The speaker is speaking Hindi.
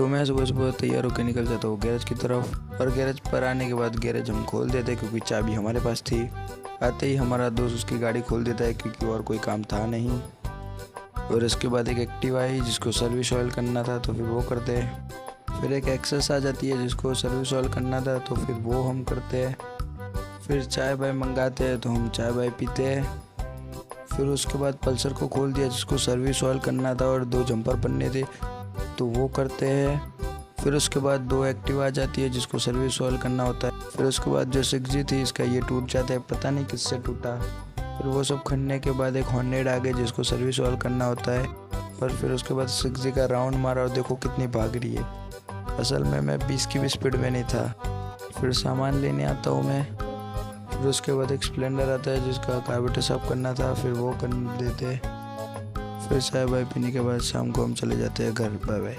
तो मैं सुबह सुबह तैयार होकर निकल जाता हूँ गैरेज की तरफ। और गैरेज पर आने के बाद गैरेज हम खोल देते क्योंकि चाबी हमारे पास थी। आते ही हमारा दोस्त उसकी गाड़ी खोल देता है क्योंकि और कोई काम था नहीं। और इसके बाद एक एक्टिवा आई जिसको सर्विस ऑयल करना था तो फिर वो करते हैं। फिर एक एक्सेस आ जाती है जिसको सर्विस ऑयल करना था तो फिर वो हम करते हैं। फिर चाय बाय मंगाते हैं तो हम चाय बाय पीते हैं। फिर उसके बाद पल्सर को खोल दिया जिसको सर्विस ऑयल करना था और 2 जंपर बनने थे तो वो करते हैं। फिर उसके बाद 2 एक्टिवा आ जाती है जिसको सर्विस ऑयल करना होता है। फिर उसके बाद जो 6G थी इसका ये टूट जाता है, पता नहीं किससे टूटा। फिर वो सब खनने के बाद एक हॉर्नेट आ गई जिसको सर्विस ऑयल करना होता है। और फिर उसके बाद 6G का राउंड मारा और देखो कितनी भाग रही है। असल में मैं 20 की भी स्पीड में नहीं था। फिर सामान लेने आता हूँ मैं। फिर उसके बाद एक स्प्लेंडर आता है जिसका कार्बोरेटर साफ करना था, फिर वो कर देते। फिर चाय बाय पीने के बाद शाम को हम चले जाते हैं घर। Bye bye.